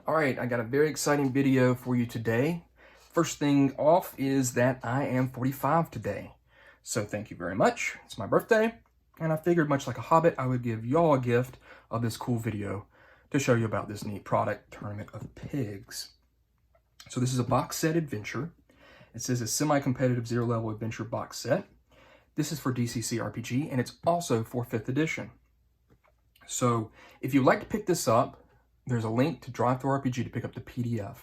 All right, I got a very exciting video for you today. First thing off is that I am 45 today. So thank you very much. It's my birthday, and I figured much like a hobbit, I would give y'all a gift of this cool video to show you about this neat product, Tournament of Pigs. So this is a box set adventure. It says a semi-competitive zero-level adventure box set. This is for DCC RPG, and it's also for 5th edition. So if you'd like to pick this up, there's a link to Drive-Thru-RPG to pick up the PDF.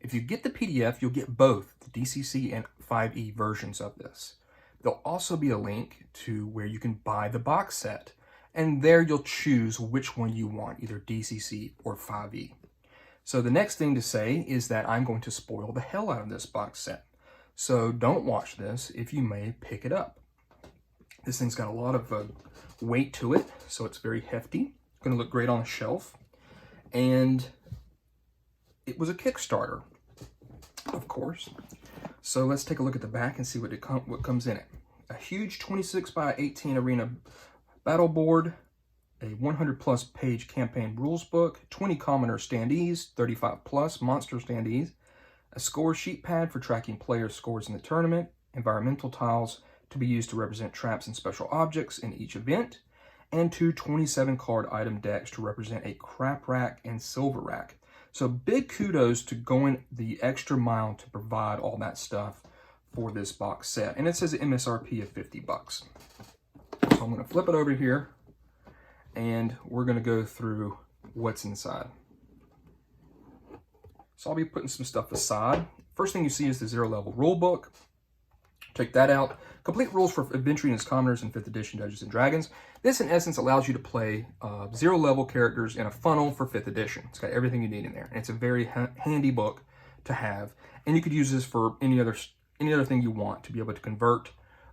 If you get the PDF, you'll get both the DCC and 5e versions of this. There'll also be a link to where you can buy the box set, and there you'll choose which one you want, either DCC or 5e. So the next thing to say is that I'm going to spoil the hell out of this box set. So don't watch this if you may pick it up. This thing's got a lot of weight to it, so it's very hefty. It's going to look great on a shelf. And it was a Kickstarter, of course. So let's take a look at the back and see what comes in it. A huge 26 by 18 arena battle board, a 100+ page campaign rules book, 20 commoner standees, 35+ monster standees, a score sheet pad for tracking player scores in the tournament, environmental tiles to be used to represent traps and special objects in each event, and 2 27-card item decks to represent a crap rack and silver rack. So big kudos to going the extra mile to provide all that stuff for this box set. And it says MSRP of 50 bucks. So I'm going to flip it over here, and we're going to go through what's inside. So I'll be putting some stuff aside. First thing you see is the zero-level rule book. Take that out. Complete rules for adventuring as commoners in 5th edition Dungeons & Dragons. This, in essence, allows you to play zero-level characters in a funnel for 5th edition. It's got everything you need in there, and it's a very handy book to have. And you could use this for any other thing you want to be able to convert,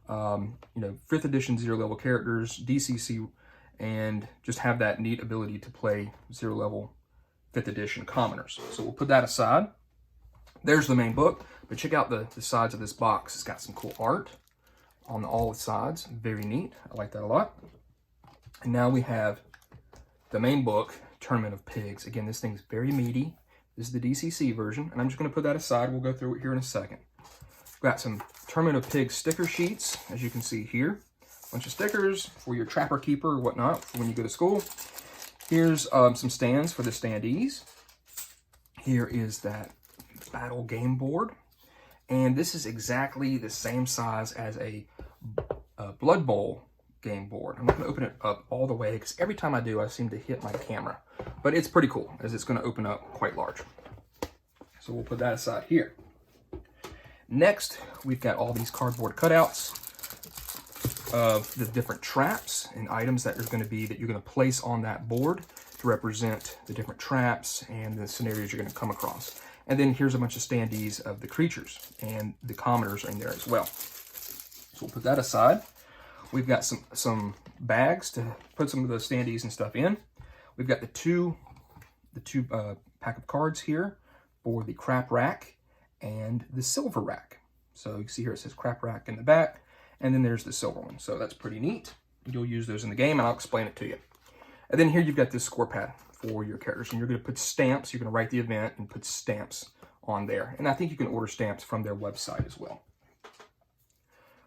5th edition zero-level characters, DCC, and just have that neat ability to play zero-level 5th edition commoners. So we'll put that aside. There's the main book, but check out the sides of this box. It's got some cool art on all the sides. Very neat. I like that a lot. And now we have the main book, Tournament of Pigs. Again, this thing's very meaty. This is the DCC version, and I'm just going to put that aside. We'll go through it here in a second. We've got some Tournament of Pigs sticker sheets, as you can see here. A bunch of stickers for your trapper keeper or whatnot for when you go to school. Here's some stands for the standees. Here is that battle game board. And this is exactly the same size as a Blood Bowl game board. I'm not going to open it up all the way because every time I do, I seem to hit my camera. But it's pretty cool as it's going to open up quite large. So we'll put that aside here. Next, we've got all these cardboard cutouts of the different traps and items that are going to be that you're going to place on that board to represent the different traps and the scenarios you're going to come across. And then here's a bunch of standees of the creatures, and the commoners are in there as well. So we'll put that aside. We've got some bags to put some of the standees and stuff in. We've got the two pack of cards here for the crap rack and the silver rack. So you can see here it says crap rack in the back, and then there's the silver one. So that's pretty neat. You'll use those in the game, and I'll explain it to you. And then here you've got this score pad for your characters, and you're going to put stamps. You're going to write the event and put stamps on there. And I think you can order stamps from their website as well.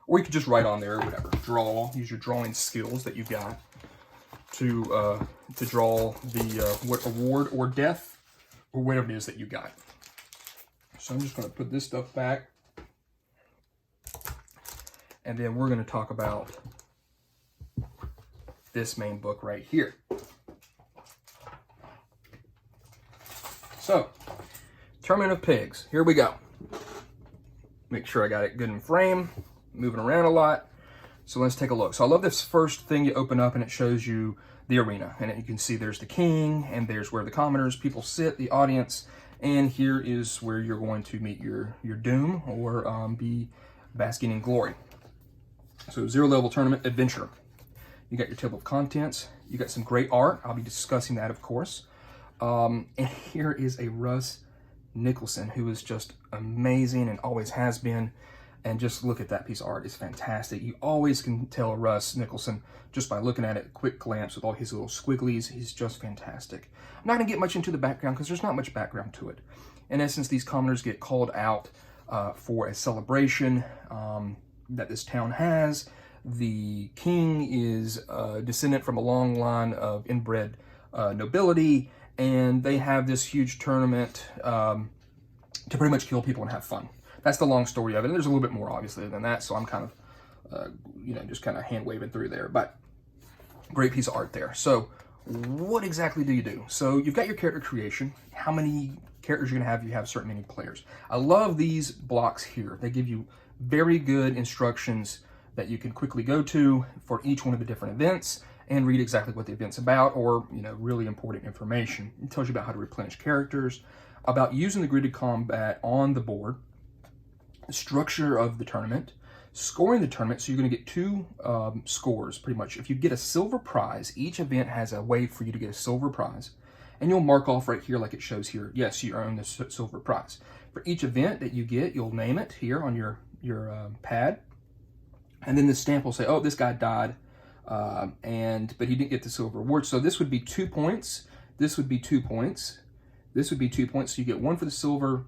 Or you could just write on there or whatever. Draw, use your drawing skills that you've got to draw the what award or death or whatever it is that you got. So I'm just going to put this stuff back. And then we're going to talk about this main book right here. So, Tournament of Pigs. Here we go. Make sure I got it good in frame. Moving around a lot. So let's take a look. So I love this first thing you open up and it shows you the arena. And you can see there's the king and there's where the commoners, people sit, the audience. And here is where you're going to meet your doom or be basking in glory. So zero-level tournament adventure. You got your table of contents. You got some great art. I'll be discussing that, of course. And here is a Russ Nicholson, who is just amazing and always has been. And just look at that piece of art. It's fantastic. You always can tell Russ Nicholson just by looking at it, quick glance with all his little squigglies. He's just fantastic. I'm not going to get much into the background because there's not much background to it. In essence, these commoners get called out for a celebration that this town has. The king is a descendant from a long line of inbred nobility, and they have this huge tournament to pretty much kill people and have fun. That's the long story of it. And there's a little bit more, obviously, than that. So I'm kind of, just kind of hand waving through there. But great piece of art there. So what exactly do you do? So you've got your character creation. How many characters you're going to have? You have certain many players. I love these blocks here. They give you very good instructions that you can quickly go to for each one of the different events and read exactly what the event's about, or, really important information. It tells you about how to replenish characters, about using the gridded combat on the board, the structure of the tournament, scoring the tournament. So you're going to get 2 scores, pretty much. If you get a silver prize, each event has a way for you to get a silver prize. And you'll mark off right here like it shows here. Yes, you earned the silver prize. For each event that you get, you'll name it here on your pad. And then the stamp will say, oh, this guy died, but he didn't get the silver reward. So this would be 2 points. This would be 2 points. This would be 2 points. So you get 1 for the silver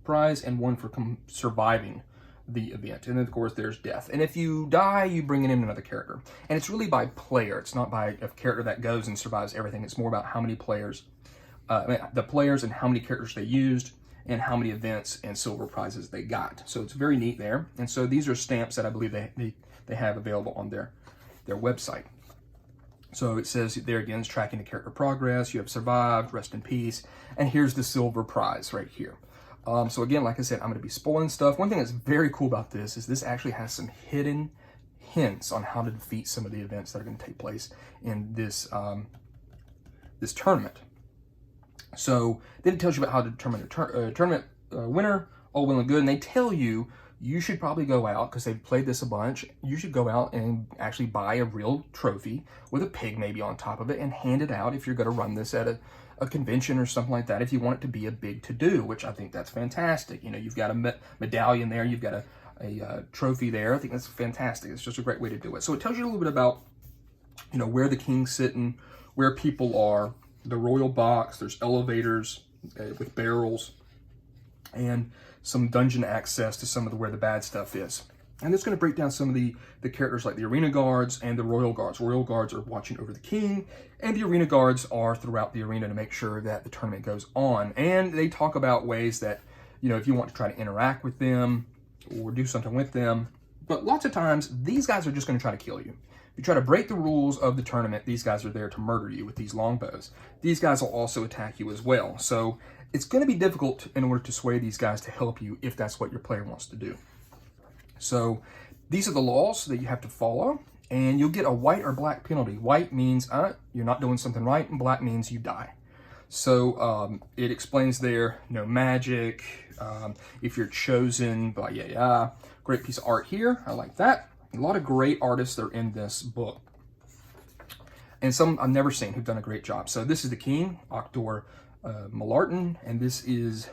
prize and 1 for surviving the event. And then, of course, there's death. And if you die, you bring in another character. And it's really by player. It's not by a character that goes and survives everything. It's more about how many players, the players and how many characters they used and how many events and silver prizes they got. So it's very neat there. And so these are stamps that I believe they have available on their website. So it says there again, it's tracking the character progress. You have survived, rest in peace. And here's the silver prize right here. So again, like I said, I'm going to be spoiling stuff. One thing that's very cool about this is this actually has some hidden hints on how to defeat some of the events that are going to take place in this this tournament. So then it tells you about how to determine a tournament winner, all well and good. And they tell you should probably go out, because they've played this a bunch, you should go out and actually buy a real trophy with a pig maybe on top of it and hand it out if you're going to run this at a convention or something like that, if you want it to be a big to-do, which I think that's fantastic. You've got a medallion there, you've got a trophy there. I think that's fantastic. It's just a great way to do it. So it tells you a little bit about, where the king's sitting, where people are, the royal box, there's elevators with barrels, and some dungeon access to some of where the bad stuff is. And it's going to break down some of the characters like the arena guards and the royal guards. Royal guards are watching over the king, and the arena guards are throughout the arena to make sure that the tournament goes on. And they talk about ways that, if you want to try to interact with them or do something with them. But lots of times, these guys are just going to try to kill you. If you try to break the rules of the tournament, these guys are there to murder you with these longbows. These guys will also attack you as well. So it's going to be difficult in order to sway these guys to help you if that's what your player wants to do. So these are the laws that you have to follow, and you'll get a white or black penalty. White means you're not doing something right, and black means you die. So it explains there, no magic, if you're chosen, blah, yeah. Great piece of art here. I like that. A lot of great artists that are in this book. And some I've never seen who've done a great job. So this is the king, Octor Malarton, and this is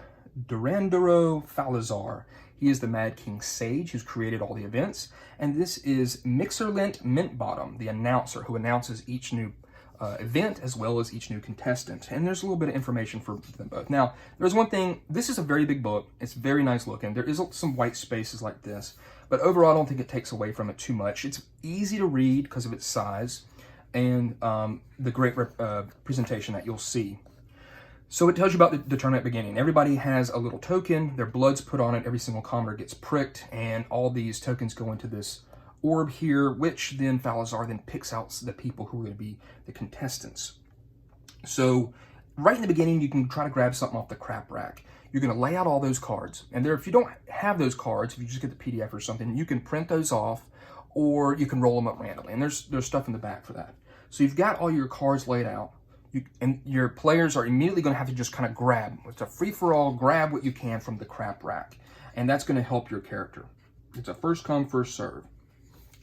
Durandaro Falazar. He is the Mad King Sage who's created all the events. And this is Mixerlint Mintbottom, the announcer who announces each new event as well as each new contestant. And there's a little bit of information for them both. Now, there's one thing. This is a very big book. It's very nice looking. There is some white spaces like this. But overall, I don't think it takes away from it too much. It's easy to read because of its size and the great presentation that you'll see. So it tells you about the tournament beginning. Everybody has a little token. Their blood's put on it. Every single commoner gets pricked. And all these tokens go into this orb here, which then Falazar then picks out the people who are going to be the contestants. So right in the beginning, you can try to grab something off the crap rack. You're going to lay out all those cards. And there, if you don't have those cards, if you just get the PDF or something, you can print those off, or you can roll them up randomly. And there's stuff in the back for that. So you've got all your cards laid out. And your players are immediately going to have to just kind of grab. It's a free-for-all, grab what you can from the crap rack. And that's going to help your character. It's a first come, first serve.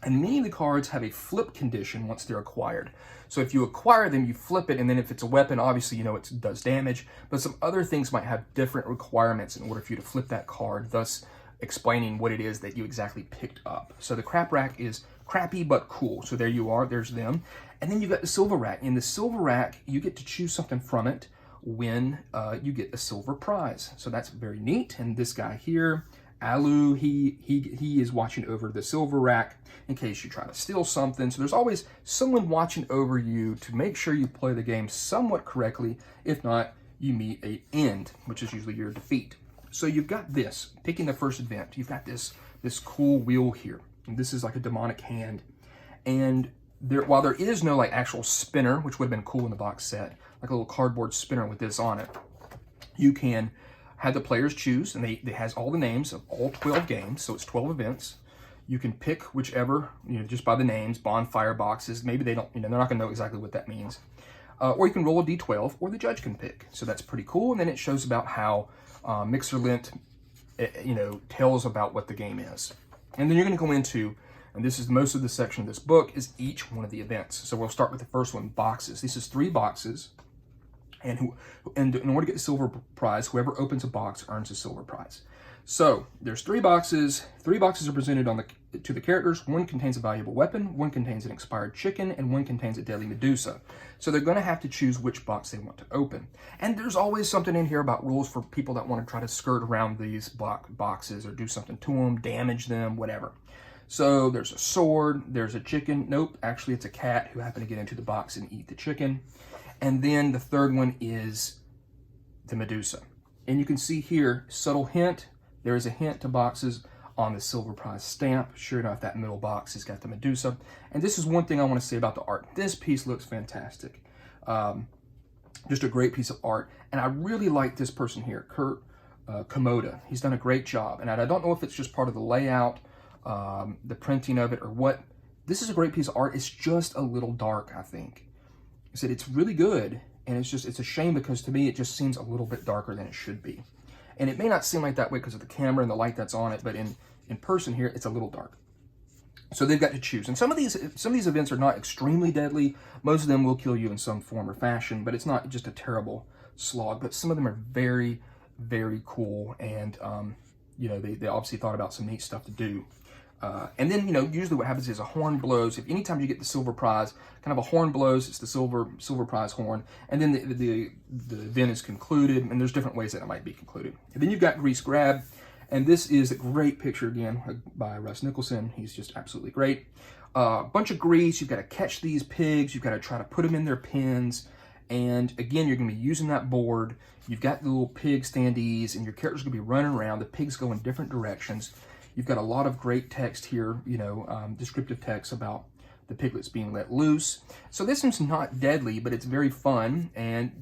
And many of the cards have a flip condition once they're acquired. So if you acquire them, you flip it, and then if it's a weapon, obviously, it does damage. But some other things might have different requirements in order for you to flip that card, thus explaining what it is that you exactly picked up. So the crap rack is crappy but cool. So there you are, there's them. And then you've got the silver rack. In the silver rack, you get to choose something from it when you get a silver prize. So that's very neat. And this guy here, Alu, he is watching over the silver rack in case you try to steal something. So there's always someone watching over you to make sure you play the game somewhat correctly. If not, you meet an end, which is usually your defeat. So you've got this, picking the first event. You've got this cool wheel here. And this is like a demonic hand. And while there is no like actual spinner, which would have been cool in the box set, like a little cardboard spinner with this on it, you can have the players choose, and it has all the names of all 12 games, so it's 12 events. You can pick whichever, just by the names, bonfire boxes. Maybe they don't, they're not gonna know exactly what that means. Or you can roll a D12, or the judge can pick. So that's pretty cool. And then it shows about how Mixerlint, tells about what the game is. And then you're gonna go into, and this is most of the section of this book, is each one of the events. So we'll start with the first one, boxes. This is 3 boxes. And in order to get the silver prize, whoever opens a box earns a silver prize. So there's 3 boxes. 3 boxes are presented to the characters. 1 contains a valuable weapon, 1 contains an expired chicken, and 1 contains a deadly Medusa. So they're going to have to choose which box they want to open. And there's always something in here about rules for people that want to try to skirt around these boxes or do something to them, damage them, whatever. So there's a sword, there's a chicken. Nope, actually it's a cat who happened to get into the box and eat the chicken. And then the third one is the Medusa. And you can see here, subtle hint, there is a hint to boxes on the silver prize stamp. Sure enough, that middle box has got the Medusa. And this is one thing I want to say about the art. This piece looks fantastic. Just a great piece of art. And I really like this person here, Kurt Komoda. He's done a great job. And I don't know if it's just part of the layout, the printing of it, or what. This is a great piece of art. It's just a little dark, I think. I said it's really good, and it's a shame because to me it just seems a little bit darker than it should be. And it may not seem like that way because of the camera and the light that's on it, but in person here, it's a little dark. So they've got to choose. And some of these events are not extremely deadly. Most of them will kill you in some form or fashion, but it's not just a terrible slog. But some of them are very, very cool, and they obviously thought about some neat stuff to do. And then, usually what happens is a horn blows. If anytime you get the silver prize, kind of a horn blows, it's the silver prize horn. And then the event is concluded, and there's different ways that it might be concluded. And then you've got Grease Grab, and this is a great picture again by Russ Nicholson. He's just absolutely great. Bunch of grease, you've got to catch these pigs, you've got to try to put them in their pens. And again, you're gonna be using that board. You've got the little pig standees, and your character's gonna be running around. The pigs go in different directions. You've got a lot of great text here, descriptive text about the piglets being let loose. So this one's not deadly, but it's very fun, and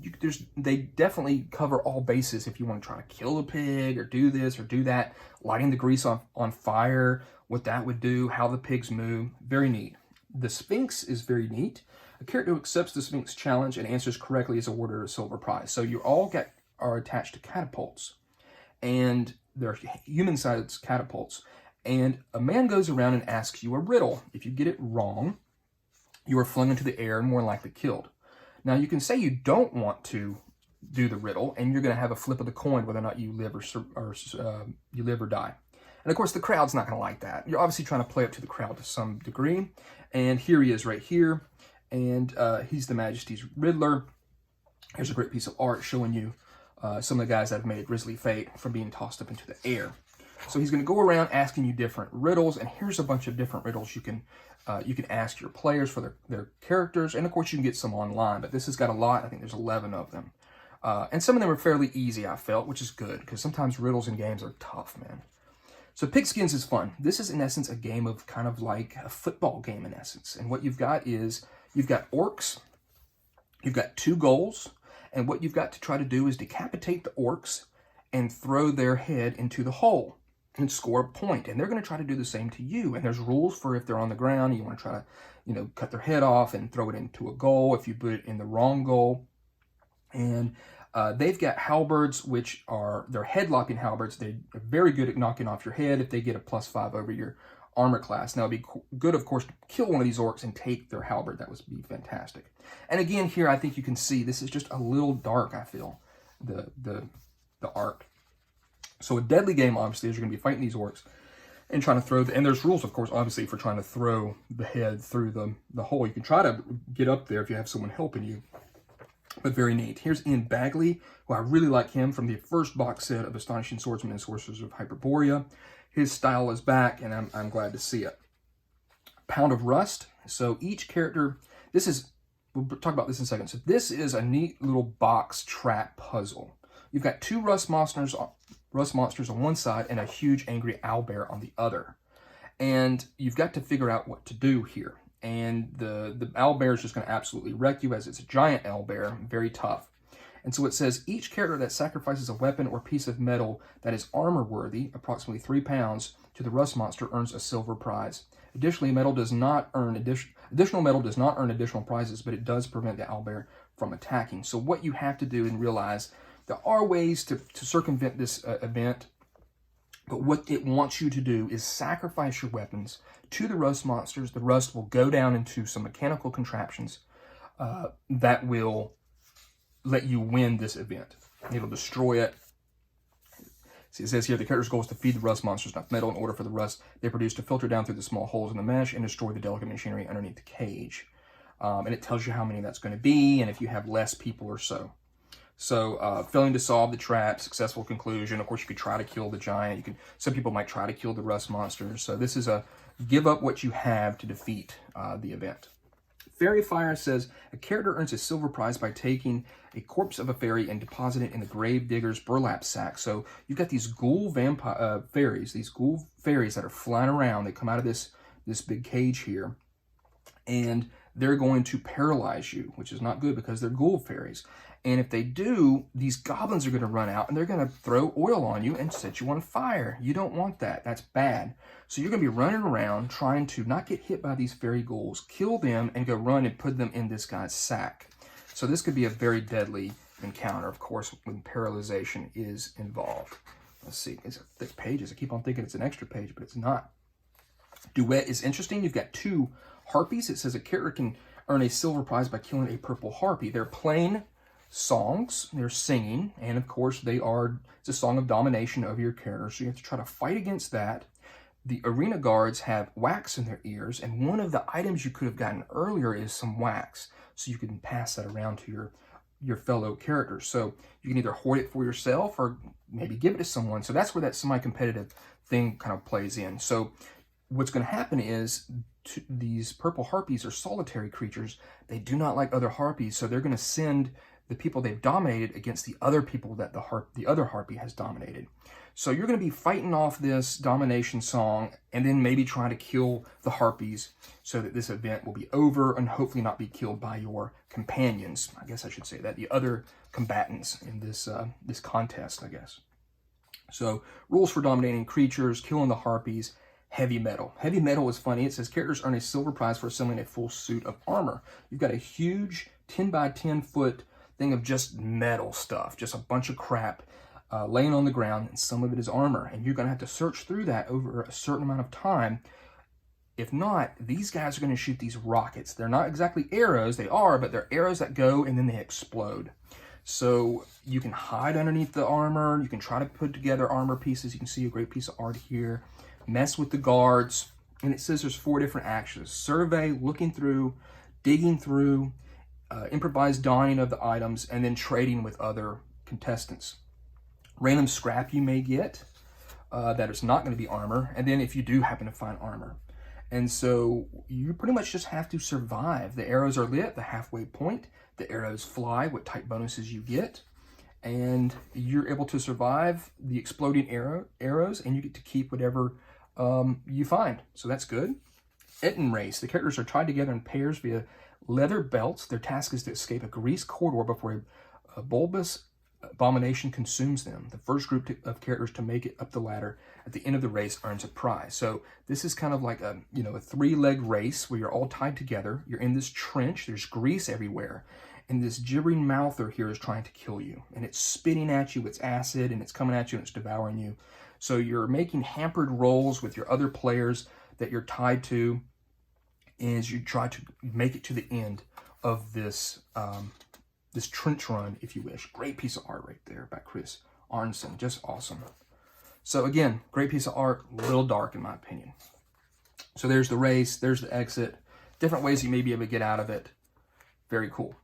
they definitely cover all bases if you want to try to kill a pig or do this or do that. Lighting the grease on fire, what that would do, how the pigs move, very neat. The Sphinx is very neat. A character who accepts the Sphinx challenge and answers correctly is awarded a silver prize. So you all are attached to catapults, and they're human-sized catapults. And a man goes around and asks you a riddle. If you get it wrong, you are flung into the air and more likely killed. Now, you can say you don't want to do the riddle, and you're going to have a flip of the coin whether or not you live or die. And of course, the crowd's not going to like that. You're obviously trying to play up to the crowd to some degree. And here he is right here. And he's the Majesty's Riddler. Here's a great piece of art showing you some of the guys that have made Grisly Fate from being tossed up into the air. So he's going to go around asking you different riddles, and here's a bunch of different riddles you can ask your players for their characters, and of course you can get some online, but this has got a lot. I think there's 11 of them. And some of them are fairly easy, I felt, which is good, because sometimes riddles in games are tough, man. So Pigskins is fun. This is, in essence, a game of kind of like a football game, in essence. And what you've got is, you've got orcs, you've got 2 goals, and what you've got to try to do is decapitate the orcs and throw their head into the hole and score a point. And they're going to try to do the same to you. And there's rules for if they're on the ground, you want to try to, cut their head off and throw it into a goal if you put it in the wrong goal. And they've got halberds, which are, they're head-lopping halberds. They're very good at knocking off your head if they get a +5 over your armor class. Now, it'd be good, of course, to kill one of these orcs and take their halberd. That would be fantastic. And again, here, I think you can see this is just a little dark, I feel, the art. So a deadly game, obviously, is you're going to be fighting these orcs and trying to throw, and there's rules, of course, obviously, for trying to throw the head through the hole. You can try to get up there if you have someone helping you, but very neat. Here's Ian Bagley, who I really like him from the first box set of Astonishing Swordsmen and Sorcerers of Hyperborea. His style is back, and I'm glad to see it. Pound of Rust. So each character, we'll talk about this in a second. So this is a neat little box trap puzzle. You've got two rust monsters on one side and a huge angry owlbear on the other. And you've got to figure out what to do here. And the owlbear is just going to absolutely wreck you, as it's a giant owlbear, very tough. And so it says, each character that sacrifices a weapon or piece of metal that is armor worthy, approximately 3 pounds, to the rust monster earns a silver prize. Additionally, additional metal does not earn additional prizes, but it does prevent the owlbear from attacking. So what you have to do, and realize there are ways to circumvent this event, but what it wants you to do is sacrifice your weapons to the rust monsters. The rust will go down into some mechanical contraptions that will let you win this event. It'll destroy it. See, it says here, the character's goal is to feed the rust monsters enough metal in order for the rust they produce to filter down through the small holes in the mesh and destroy the delicate machinery underneath the cage. And it tells you how many that's going to be, and if you have less people or so. So, failing to solve the trap, successful conclusion. Of course, you could try to kill the giant. Some people might try to kill the rust monsters. So this is a give up what you have to defeat the event. Fairy Fire says, a character earns a silver prize by taking a corpse of a fairy and depositing it in the grave digger's burlap sack. So you've got these ghoul fairies, that are flying around. They come out of this big cage here, and they're going to paralyze you, which is not good because they're ghoul fairies. And if they do, these goblins are going to run out and they're going to throw oil on you and set you on fire. You don't want that. That's bad. So you're going to be running around trying to not get hit by these fairy ghouls, kill them, and go run and put them in this guy's sack. So this could be a very deadly encounter, of course, when paralyzation is involved. Let's see. It's a thick pages. I keep on thinking it's an extra page, but it's not. Duet is interesting. You've got 2 harpies. It says a character can earn a silver prize by killing a purple harpy. They're plain songs, they're singing, and of course it's a song of domination over your character, so you have to try to fight against that. The arena guards have wax in their ears, and one of the items you could have gotten earlier is some wax, so you can pass that around to your fellow characters. So you can either hoard it for yourself or maybe give it to someone. So that's where that semi-competitive thing kind of plays in. So what's going to happen is these purple harpies are solitary creatures. They do not like other harpies, so they're going to send the people they've dominated against the other people that the other harpy has dominated. So you're going to be fighting off this domination song and then maybe trying to kill the harpies so that this event will be over and hopefully not be killed by your companions. I guess I should say that, the other combatants in this contest, I guess. So rules for dominating creatures, killing the harpies, heavy metal. Heavy metal is funny. It says characters earn a silver prize for assembling a full suit of armor. You've got a huge 10 by 10 foot thing of just metal stuff, just a bunch of crap laying on the ground, and some of it is armor, and you're going to have to search through that over a certain amount of time. If not, these guys are going to shoot these rockets. They're not exactly arrows, they are, but they're arrows that go and then they explode. So you can hide underneath the armor, you can try to put together armor pieces. You can see a great piece of art here. Mess with the guards, and it says there's 4 different actions: survey, looking through, digging through, improvised donning of the items, and then trading with other contestants. Random scrap you may get that is not going to be armor, and then if you do happen to find armor. And so you pretty much just have to survive. The arrows are lit, the halfway point, the arrows fly, what type bonuses you get, and you're able to survive the exploding arrows, and you get to keep whatever you find. So that's good. Etten race. The characters are tied together in pairs via leather belts. Their task is to escape a greased corridor before a bulbous abomination consumes them. The first group of characters to make it up the ladder at the end of the race earns a prize. So this is kind of like a 3-leg race where you're all tied together. You're in this trench. There's grease everywhere. And this gibbering mouther here is trying to kill you. And it's spitting at you. It's acid, and it's coming at you, and it's devouring you. So you're making hampered rolls with your other players that you're tied to as you try to make it to the end of this this trench run, if you wish. Great piece of art right there by Chris Arnson. Just awesome. So again, great piece of art, a little dark in my opinion. So there's the race, there's the exit, different ways you may be able to get out of it. Very cool.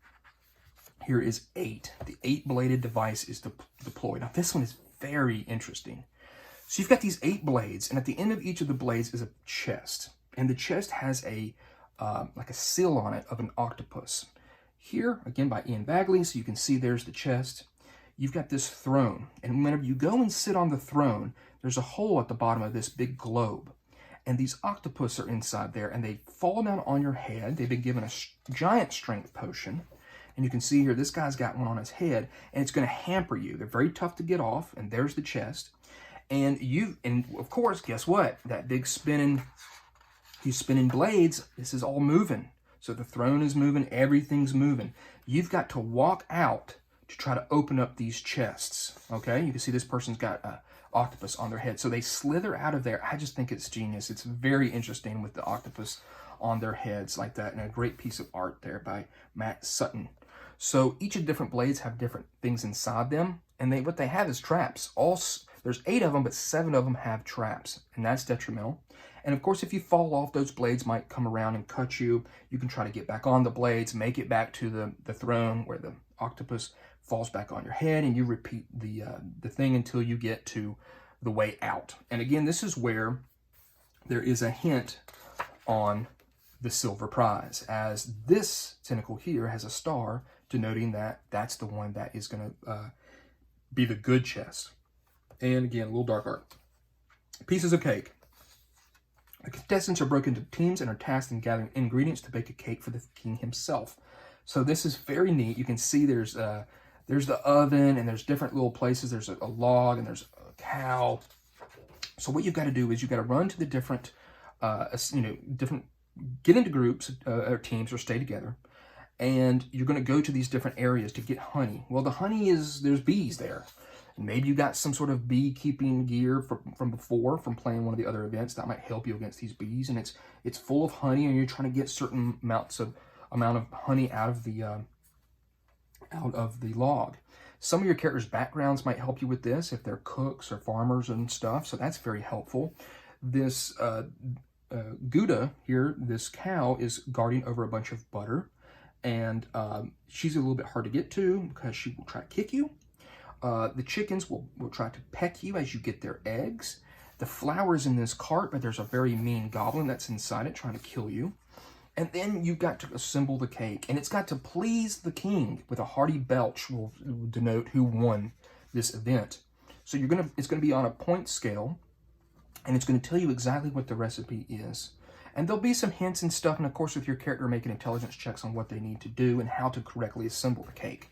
Here is 8. The 8-bladed device is deployed. Now this one is very interesting. So you've got these 8 blades, and at the end of each of the blades is a chest. And the chest has a like a seal on it of an octopus. Here, again by Ian Bagley, so you can see there's the chest. You've got this throne, and whenever you go and sit on the throne, there's a hole at the bottom of this big globe. And these octopus are inside there, and they fall down on your head. They've been given a giant strength potion. And you can see here, this guy's got one on his head, and it's going to hamper you. They're very tough to get off, and there's the chest. And of course, guess what? That big these spinning blades, this is all moving. So the throne is moving, everything's moving. You've got to walk out to try to open up these chests, okay? You can see this person's got an octopus on their head. So they slither out of there. I just think it's genius. It's very interesting with the octopus on their heads like that, and a great piece of art there by Matt Sutton. So each of the different blades have different things inside them, and what they have is traps. There's 8 of them, but 7 of them have traps, and that's detrimental. And of course, if you fall off, those blades might come around and cut you. You can try to get back on the blades, make it back to the throne where the octopus falls back on your head, and you repeat the thing until you get to the way out. And again, this is where there is a hint on the silver prize, as this tentacle here has a star denoting that that's the one that is going to be the good chest. And again, a little dark art. Pieces of cake. The contestants are broken into teams and are tasked in gathering ingredients to bake a cake for the king himself. So this is very neat. You can see there's the oven, and there's different little places. There's a log, and there's a cow. So what you've got to do is you've got to run to the different, get into groups or teams or stay together, and you're going to go to these different areas to get honey. Well, the honey there's bees there. Maybe you got some sort of beekeeping gear from before, from playing one of the other events that might help you against these bees, and it's full of honey, and you're trying to get certain amount of honey out of the log. Some of your characters' backgrounds might help you with this if they're cooks or farmers and stuff, so that's very helpful. This Gouda here, this cow, is guarding over a bunch of butter, and she's a little bit hard to get to because she will try to kick you. The chickens will try to peck you as you get their eggs. The flour's in this cart, but there's a very mean goblin that's inside it trying to kill you. And then you've got to assemble the cake, and it's got to please the king with a hearty belch will denote who won this event. So it's gonna be on a point scale, and it's gonna tell you exactly what the recipe is. And there'll be some hints and stuff, and of course with your character making intelligence checks on what they need to do and how to correctly assemble the cake.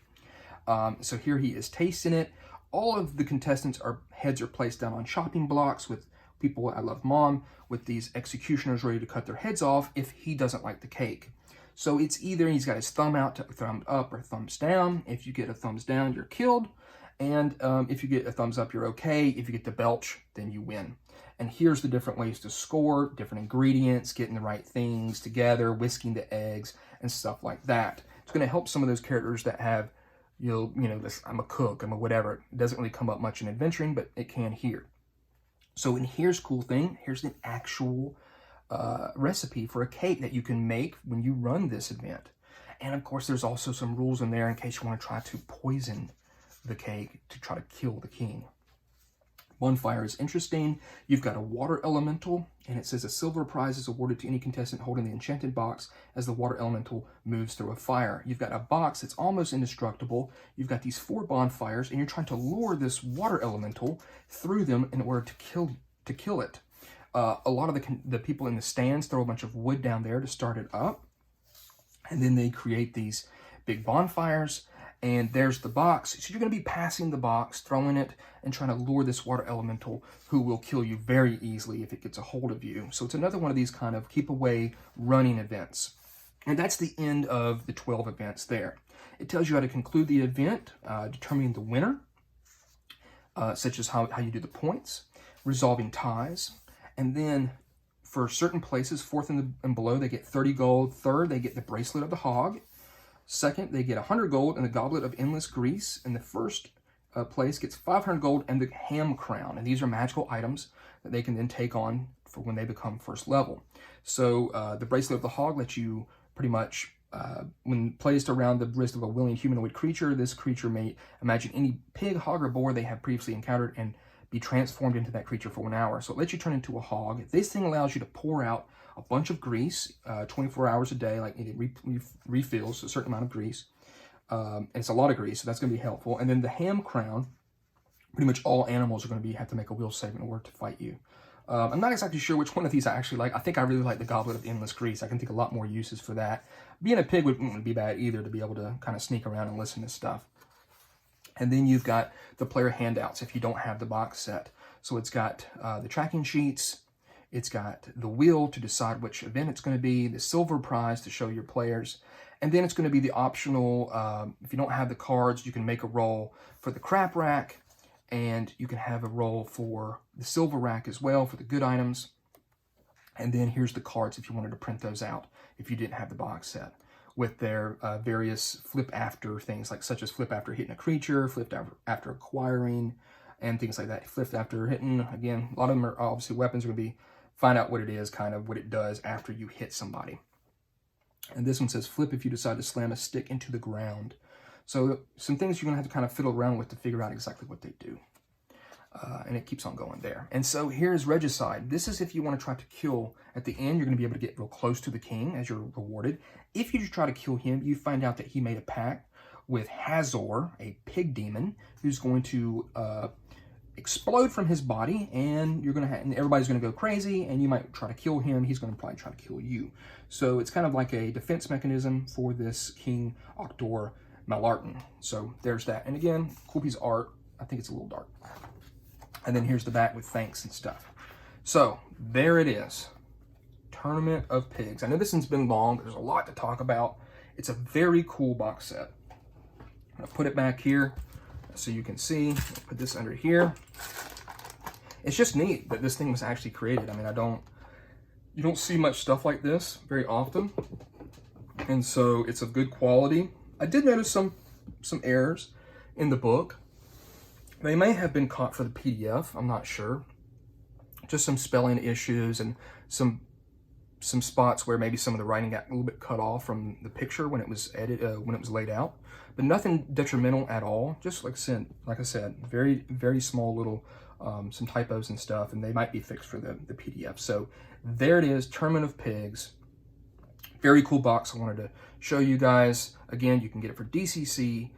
So here he is tasting it. All of the contestants' heads are placed down on chopping blocks with people, I love mom, with these executioners ready to cut their heads off if he doesn't like the cake. So it's either he's got his thumb out, thumb up, or thumbs down. If you get a thumbs down, you're killed. And if you get a thumbs up, you're okay. If you get the belch, then you win. And here's the different ways to score, different ingredients, getting the right things together, whisking the eggs, and stuff like that. It's going to help some of those characters that have, this, I'm a cook, I'm a whatever. It doesn't really come up much in adventuring, but it can here. So, and here's cool thing. Here's the actual recipe for a cake that you can make when you run this event. And of course, there's also some rules in there in case you want to try to poison the cake to try to kill the king. Bonfire is interesting. You've got a water elemental, and it says a silver prize is awarded to any contestant holding the enchanted box as the water elemental moves through a fire. You've got a box that's almost indestructible. You've got these 4 bonfires, and you're trying to lure this water elemental through them in order to kill it. A lot of the people in the stands throw a bunch of wood down there to start it up, and then they create these big bonfires. And there's the box. So you're going to be passing the box, throwing it, and trying to lure this water elemental who will kill you very easily if it gets a hold of you. So it's another one of these kind of keep away running events. And that's the end of the 12 events there. It tells you how to conclude the event, determining the winner, such as how you do the points, resolving ties. And then for certain places, 4th and below, they get 30 gold. 3rd, they get the Bracelet of the Hog. 2nd, they get 100 gold and the Goblet of Endless Grease. And the 1st place gets 500 gold and the Ham Crown. And these are magical items that they can then take on for when they become first level. So the Bracelet of the Hog lets you pretty much, when placed around the wrist of a willing humanoid creature, this creature may imagine any pig, hog, or boar they have previously encountered and be transformed into that creature for 1 hour. So it lets you turn into a hog. This thing allows you to pour out a bunch of grease 24 hours a day, like it refills a certain amount of grease. And it's a lot of grease, so that's going to be helpful. And then the Ham Crown, pretty much all animals are going to have to make a will save in order to fight you. I'm not exactly sure which one of these I actually like. I think I really like the Goblet of Endless Grease. I can think a lot more uses for that. Being a pig wouldn't be bad either, to be able to kind of sneak around and listen to stuff. And then you've got the player handouts if you don't have the box set. So it's got the tracking sheets, it's got the wheel to decide which event it's going to be, the silver prize to show your players, and then it's going to be the optional, if you don't have the cards, you can make a roll for the crap rack, and you can have a roll for the silver rack as well for the good items. And then here's the cards if you wanted to print those out if you didn't have the box set, with their various flip after things, like such as flip after hitting a creature, flip after acquiring, and things like that. Flip after hitting, again, a lot of them are obviously weapons are going to be, find out what it is, kind of what it does after you hit somebody. And this one says flip if you decide to slam a stick into the ground. So some things you're going to have to kind of fiddle around with to figure out exactly what they do. And it keeps on going there. And so here's Regicide. This is if you want to try to kill, at the end, you're going to be able to get real close to the king as you're rewarded. If you just try to kill him, you find out that he made a pact with Hazor, a pig demon, who's going to explode from his body, and you're going to and everybody's going to go crazy, and you might try to kill him. He's going to probably try to kill you. So it's kind of like a defense mechanism for this King Octor Malartin. So there's that. And again, cool piece of art. I think it's a little dark. And then here's the back with thanks and stuff. So there it is. Tournament of Pigs. I know this one's been long. There's a lot to talk about. It's a very cool box set. I'm going to put it back here so you can see. Put this under here. It's just neat that this thing was actually created. I mean, you don't see much stuff like this very often. And so it's of good quality. I did notice some errors in the book. They may have been caught for the PDF, I'm not sure. Just some spelling issues and some spots where maybe some of the writing got a little bit cut off from the picture when it was when it was laid out. But nothing detrimental at all. Just like I said, very, very small little some typos and stuff, and they might be fixed for the PDF. So there it is, Tournament of Pigs. Very cool box I wanted to show you guys. Again, you can get it for DCC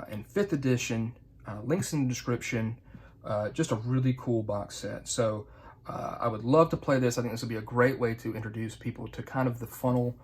and 5th edition. Links in the description. Just a really cool box set. So I would love to play this. I think this would be a great way to introduce people to kind of the funnel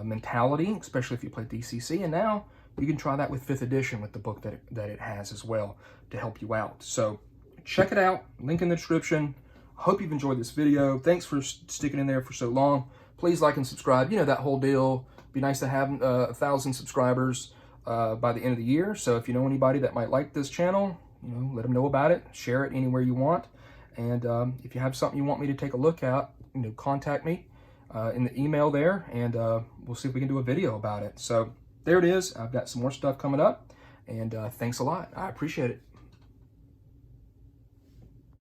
mentality, especially if you play DCC. And now you can try that with 5th edition with the book that it has as well to help you out. So check it out. Link in the description. Hope you've enjoyed this video. Thanks for sticking in there for so long. Please like and subscribe. You know that whole deal. Be nice to have 1,000 subscribers by the end of the year. So if you know anybody that might like this channel, let them know about it. Share it anywhere you want. And if you have something you want me to take a look at, contact me in the email there, and we'll see if we can do a video about it. So there it is. I've got some more stuff coming up, and thanks a lot. I appreciate it.